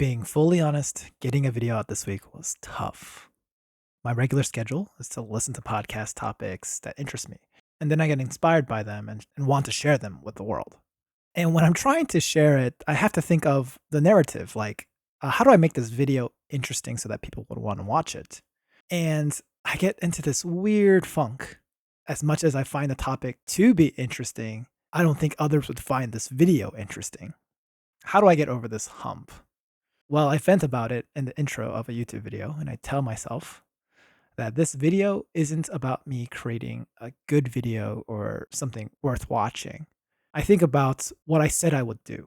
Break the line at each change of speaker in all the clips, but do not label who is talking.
Being fully honest, getting a video out this week was tough. My regular schedule is to listen to podcast topics that interest me, and then I get inspired by them and want to share them with the world. And when I'm trying to share it, I have to think of the narrative like, how do I make this video interesting so that people would want to watch it? And I get into this weird funk. As much as I find the topic to be interesting, I don't think others would find this video interesting. How do I get over this hump? Well, I vent about it in the intro of a YouTube video, and I tell myself that this video isn't about me creating a good video or something worth watching. I think about what I said I would do.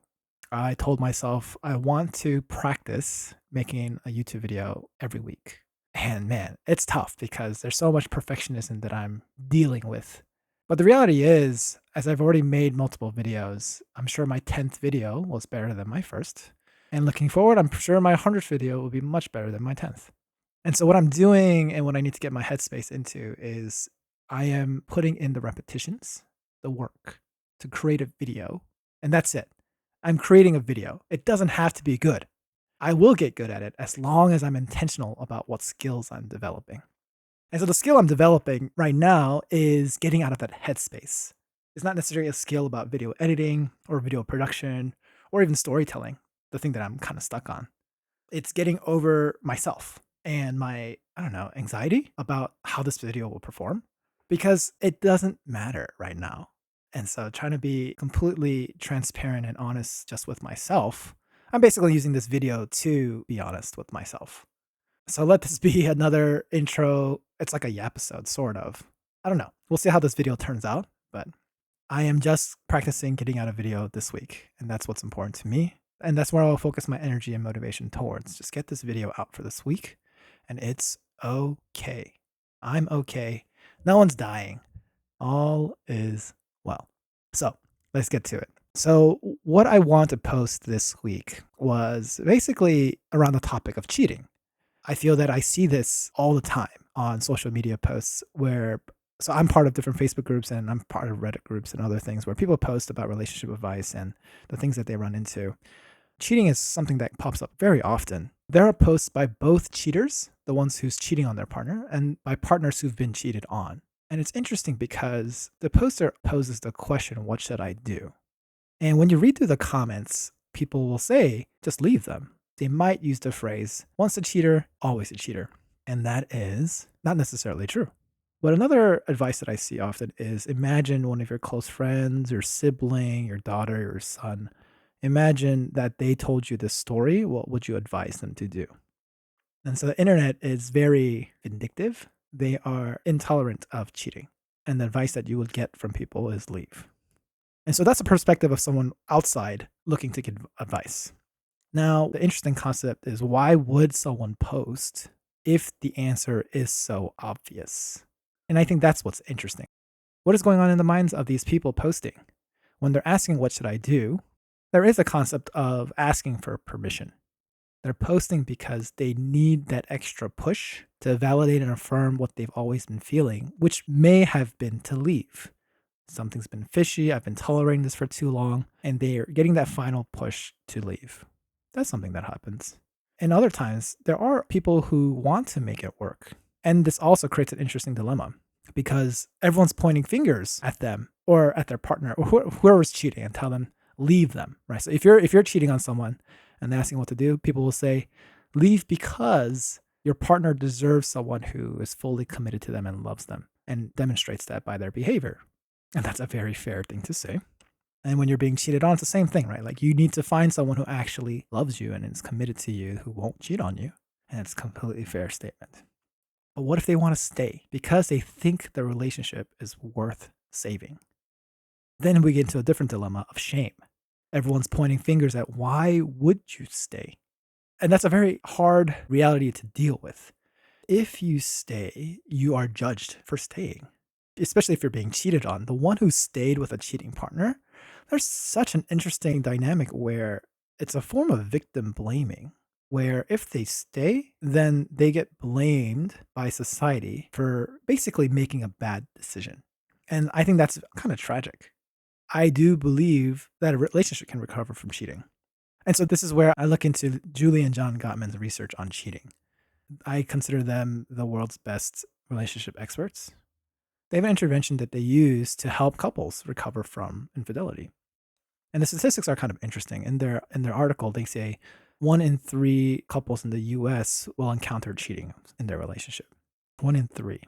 I told myself I want to practice making a YouTube video every week. And man, it's tough because there's so much perfectionism that I'm dealing with. But the reality is, as I've already made multiple videos, I'm sure my 10th video was better than my first. And looking forward, I'm sure my 100th video will be much better than my 10th. And so what I'm doing and what I need to get my headspace into is I am putting in the repetitions, the work to create a video. And that's it. I'm creating a video. It doesn't have to be good. I will get good at it as long as I'm intentional about what skills I'm developing. And so the skill I'm developing right now is getting out of that headspace. It's not necessarily a skill about video editing or video production or even storytelling, the thing that I'm kind of stuck on. It's getting over myself and my, anxiety about how this video will perform because it doesn't matter right now. And so trying to be completely transparent and honest just with myself, I'm basically using this video to be honest with myself. So let this be another intro. It's like a Yapisode, sort of. I don't know. We'll see how this video turns out, but I am just practicing getting out a video this week, and that's what's important to me. And that's where I'll focus my energy and motivation towards. Just get this video out for this week, and it's okay. I'm okay. No one's dying. All is well. So let's get to it. So what I want to post this week was basically around the topic of cheating. I feel that I see this all the time on social media posts so I'm part of different Facebook groups and I'm part of Reddit groups and other things where people post about relationship advice and the things that they run into. Cheating is something that pops up very often. There are posts by both cheaters, the ones who's cheating on their partner, and by partners who've been cheated on. And it's interesting because the poster poses the question, what should I do? And when you read through the comments, people will say, just leave them. They might use the phrase, once a cheater, always a cheater. And that is not necessarily true. But another advice that I see often is imagine one of your close friends, your sibling, your daughter, your son. Imagine that they told you this story. What would you advise them to do? And so the internet is very vindictive. They are intolerant of cheating. And the advice that you would get from people is leave. And so that's a perspective of someone outside looking to give advice. Now, the interesting concept is why would someone post if the answer is so obvious? And I think that's what's interesting. What is going on in the minds of these people posting? When they're asking, what should I do? There is a concept of asking for permission. They're posting because they need that extra push to validate and affirm what they've always been feeling, which may have been to leave. Something's been fishy. I've been tolerating this for too long. And they're getting that final push to leave. That's something that happens. And other times, there are people who want to make it work. And this also creates an interesting dilemma because everyone's pointing fingers at them or at their partner or whoever's cheating and tell them, leave them, right? So if you're cheating on someone and asking what to do, people will say, leave because your partner deserves someone who is fully committed to them and loves them and demonstrates that by their behavior. And that's a very fair thing to say. And when you're being cheated on, it's the same thing, right? Like you need to find someone who actually loves you and is committed to you, who won't cheat on you. And it's a completely fair statement. But what if they want to stay because they think the relationship is worth saving? Then we get into a different dilemma of shame. Everyone's pointing fingers at why would you stay? And that's a very hard reality to deal with. If you stay, you are judged for staying, especially if you're being cheated on. The one who stayed with a cheating partner, there's such an interesting dynamic where it's a form of victim blaming, where if they stay, then they get blamed by society for basically making a bad decision. And I think that's kind of tragic. I do believe that a relationship can recover from cheating. And so this is where I look into Julie and John Gottman's research on cheating. I consider them the world's best relationship experts. They have an intervention that they use to help couples recover from infidelity. And the statistics are kind of interesting. In their article, they say 1 in 3 couples in the US will encounter cheating in their relationship. 1 in 3.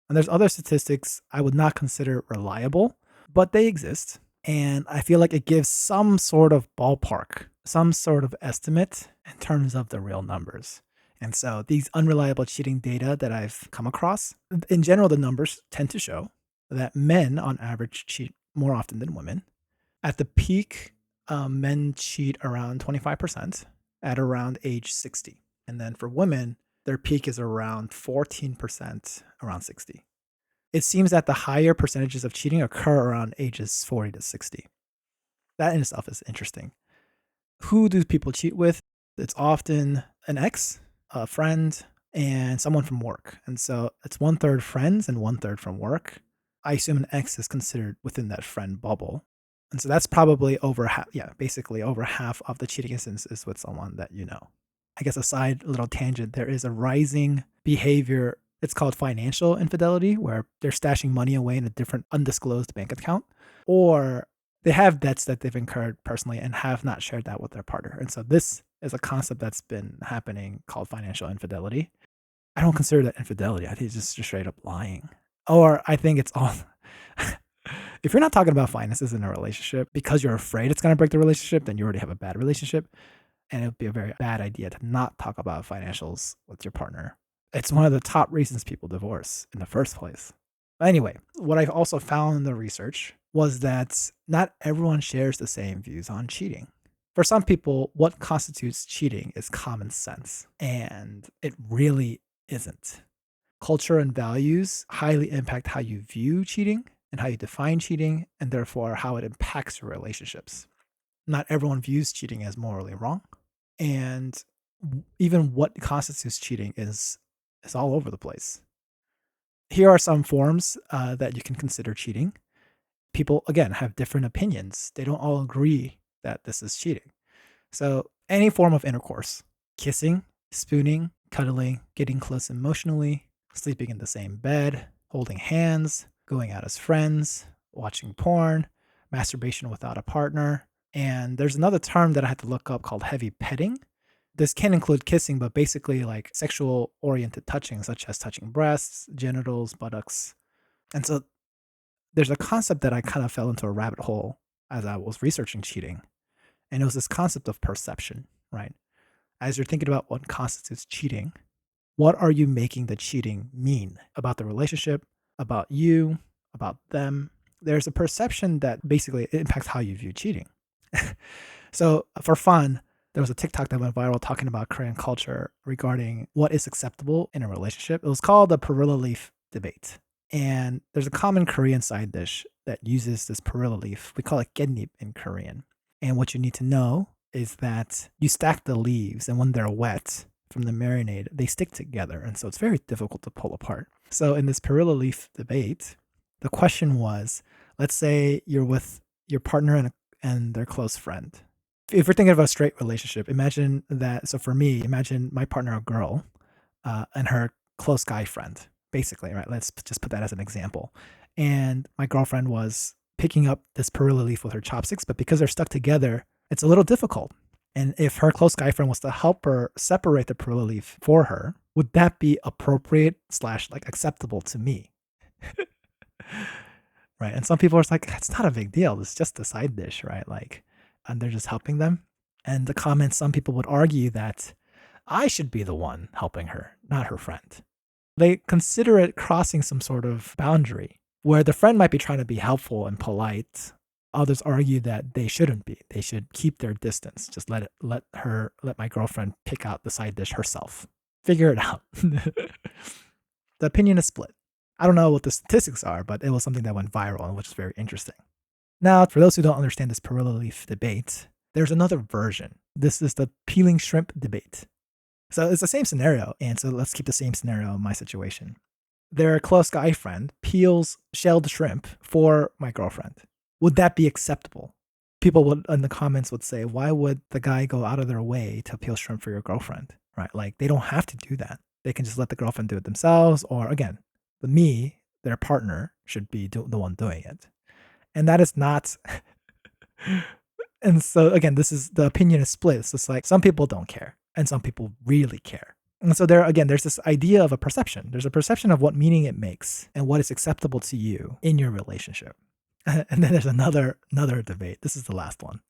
And there's other statistics I would not consider reliable, but they exist. And I feel like it gives some sort of ballpark, some sort of estimate in terms of the real numbers. And so these unreliable cheating data that I've come across, in general, the numbers tend to show that men on average cheat more often than women. At the peak, men cheat around 25% at around age 60. And then for women, their peak is around 14% around 60. It seems that the higher percentages of cheating occur around ages 40 to 60. That in itself is interesting. Who do people cheat with? It's often an ex, a friend, and someone from work. And so it's 1/3 friends and 1/3 from work. I assume an ex is considered within that friend bubble. And so that's probably over half, basically over half of the cheating instances with someone that you know. I guess a side little tangent, there is a rising behavior. It's called financial infidelity, where they're stashing money away in a different undisclosed bank account, or they have debts that they've incurred personally and have not shared that with their partner. And so this is a concept that's been happening called financial infidelity. I don't consider that infidelity. I think it's just straight up lying. Or I think it's all. If you're not talking about finances in a relationship because you're afraid it's going to break the relationship, then you already have a bad relationship. And it would be a very bad idea to not talk about financials with your partner. It's one of the top reasons people divorce in the first place. But anyway, what I also found in the research was that not everyone shares the same views on cheating. For some people, what constitutes cheating is common sense, and it really isn't. Culture and values highly impact how you view cheating and how you define cheating, and therefore how it impacts your relationships. Not everyone views cheating as morally wrong, and even what constitutes cheating is all over the place. Here are some forms that you can consider cheating. People, again, have different opinions. They don't all agree that this is cheating. So any form of intercourse, kissing, spooning, cuddling, getting close emotionally, sleeping in the same bed, holding hands, going out as friends, watching porn, masturbation without a partner. And there's another term that I had to look up called heavy petting. This can include kissing, but basically like sexual oriented touching, such as touching breasts, genitals, buttocks. And so there's a concept that I kind of fell into a rabbit hole as I was researching cheating. And it was this concept of perception, right? As you're thinking about what constitutes cheating, what are you making the cheating mean about the relationship, about you, about them? There's a perception that basically impacts how you view cheating. So for fun, there was a TikTok that went viral talking about Korean culture regarding what is acceptable in a relationship. It was called the perilla leaf debate. And there's a common Korean side dish that uses this perilla leaf. We call it 깻잎 in Korean. And what you need to know is that you stack the leaves, and when they're wet from the marinade, they stick together. And so it's very difficult to pull apart. So in this perilla leaf debate, the question was, let's say you're with your partner and their close friend. If you're thinking of a straight relationship, imagine that. So for me, imagine my partner, a girl, and her close guy friend, basically, right? Let's just put that as an example. And my girlfriend was picking up this perilla leaf with her chopsticks, but because they're stuck together, it's a little difficult. And if her close guy friend was to help her separate the perilla leaf for her, would that be appropriate / like acceptable to me? Right. And some people are like, it's not a big deal. It's just a side dish, right? Like, and they're just helping them. And the comments, some people would argue that I should be the one helping her, not her friend. They consider it crossing some sort of boundary where the friend might be trying to be helpful and polite. Others argue that they shouldn't be. They should keep their distance. Just let my girlfriend pick out the side dish herself. Figure it out. The opinion is split. I don't know what the statistics are, but it was something that went viral, and which is very interesting. Now, for those who don't understand this perilla leaf debate, there's another version. This is the peeling shrimp debate. So it's the same scenario, and so let's keep the same scenario in my situation. Their close guy friend peels shelled shrimp for my girlfriend. Would that be acceptable? people would in the comments would say, why would the guy go out of their way to peel shrimp for your girlfriend? Right? Like they don't have to do that. They can just let the girlfriend do it themselves, or again, their partner, should be the one doing it. And that is not. And so again, this is the opinion is split. So it's like some people don't care and some people really care. And so there's this idea of a perception. There's a perception of what meaning it makes and what is acceptable to you in your relationship. And then there's another debate. This is the last one.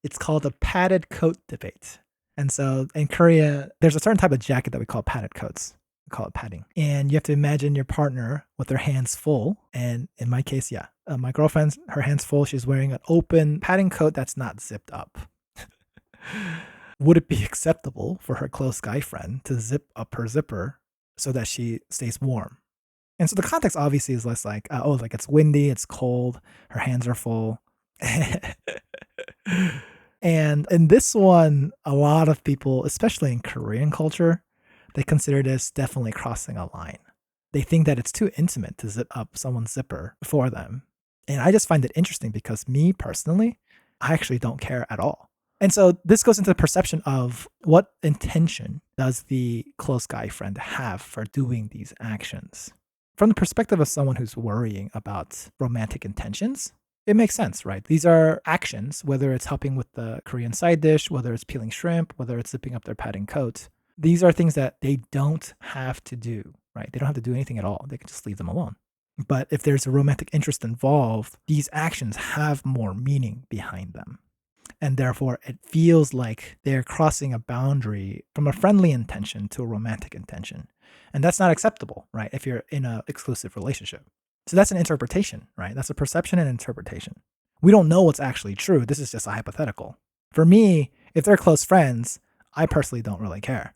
It's called a padded coat debate. And so in Korea, there's a certain type of jacket that we call padded coats. We call it padding. And you have to imagine your partner with their hands full. And in my case, my girlfriend's, her hands full. She's wearing an open padding coat that's not zipped up. Would it be acceptable for her close guy friend to zip up her zipper so that she stays warm? And so the context obviously is less like, like it's windy, it's cold, her hands are full. And in this one, a lot of people, especially in Korean culture, they consider this definitely crossing a line. They think that it's too intimate to zip up someone's zipper for them. And I just find it interesting because me personally, I actually don't care at all. And so this goes into the perception of what intention does the close guy friend have for doing these actions. From the perspective of someone who's worrying about romantic intentions, it makes sense, right? These are actions, whether it's helping with the Korean side dish, whether it's peeling shrimp, whether it's zipping up their padding coat. These are things that they don't have to do, right? They don't have to do anything at all. They can just leave them alone. But if there's a romantic interest involved, these actions have more meaning behind them. And therefore, it feels like they're crossing a boundary from a friendly intention to a romantic intention. And that's not acceptable, right? If you're in an exclusive relationship. So that's an interpretation, right? That's a perception and interpretation. We don't know what's actually true. This is just a hypothetical. For me, if they're close friends, I personally don't really care.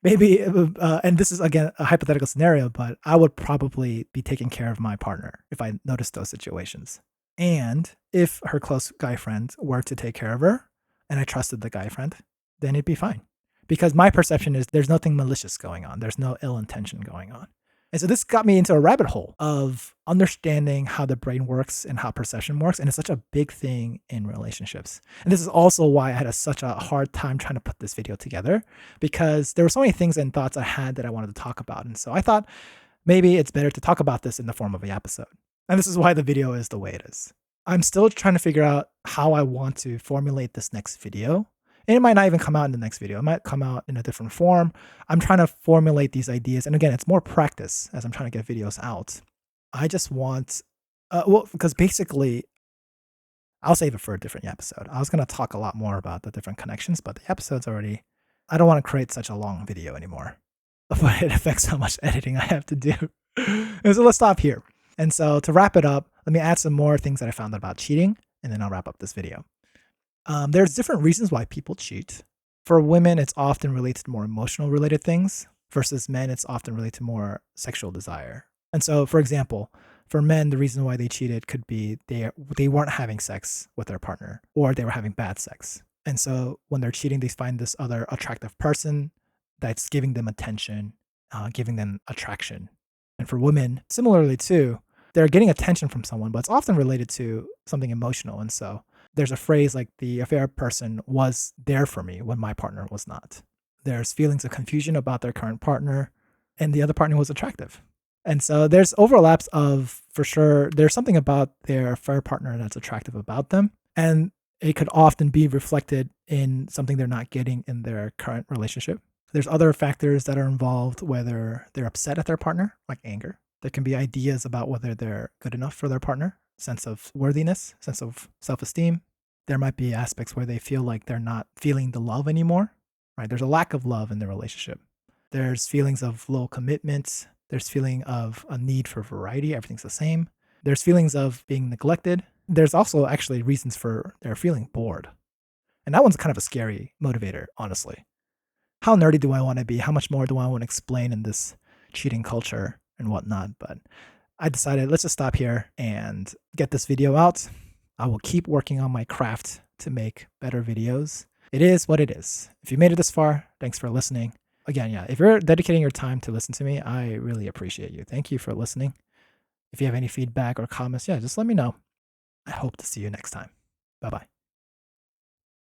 Maybe, and this is again a hypothetical scenario, but I would probably be taking care of my partner if I noticed those situations. And if her close guy friend were to take care of her and I trusted the guy friend, then it'd be fine. Because my perception is there's nothing malicious going on. There's no ill intention going on. And so this got me into a rabbit hole of understanding how the brain works and how perception works. And it's such a big thing in relationships. And this is also why I had such a hard time trying to put this video together, because there were so many things and thoughts I had that I wanted to talk about. And so I thought maybe it's better to talk about this in the form of a Yapisode. And this is why the video is the way it is. I'm still trying to figure out how I want to formulate this next video. And it might not even come out in the next video. It might come out in a different form. I'm trying to formulate these ideas. And again, it's more practice as I'm trying to get videos out. I just want, because basically, I'll save it for a different episode. I was going to talk a lot more about the different connections, but the episode's already, I don't want to create such a long video anymore. But it affects how much editing I have to do. And so let's stop here. And so to wrap it up, let me add some more things that I found out about cheating, and then I'll wrap up this video. There's different reasons why people cheat. For women, it's often related to more emotional related things, versus men, it's often related to more sexual desire. And so, for example, for men, the reason why they cheated could be they weren't having sex with their partner, or they were having bad sex. And so when they're cheating, they find this other attractive person that's giving them attention, giving them attraction. And for women, similarly too, they're getting attention from someone, but it's often related to something emotional. And so there's a phrase like the affair person was there for me when my partner was not. There's feelings of confusion about their current partner, and the other partner was attractive. And so there's overlaps of, for sure, there's something about their affair partner that's attractive about them. And it could often be reflected in something they're not getting in their current relationship. There's other factors that are involved, whether they're upset at their partner, like anger. There can be ideas about whether they're good enough for their partner, sense of worthiness, sense of self-esteem. There might be aspects where they feel like they're not feeling the love anymore, right? There's a lack of love in the relationship. There's feelings of low commitment. There's feeling of a need for variety. Everything's the same. There's feelings of being neglected. There's also actually reasons for they're feeling bored. And that one's kind of a scary motivator, honestly. How nerdy do I want to be? How much more do I want to explain in this cheating culture and whatnot? But I decided let's just stop here and get this video out. I will keep working on my craft to make better videos. It is what it is. If you made it this far, thanks for listening. Again, if you're dedicating your time to listen to me, I really appreciate you. Thank you for listening. If you have any feedback or comments, just let me know. I hope to see you next time. Bye-bye.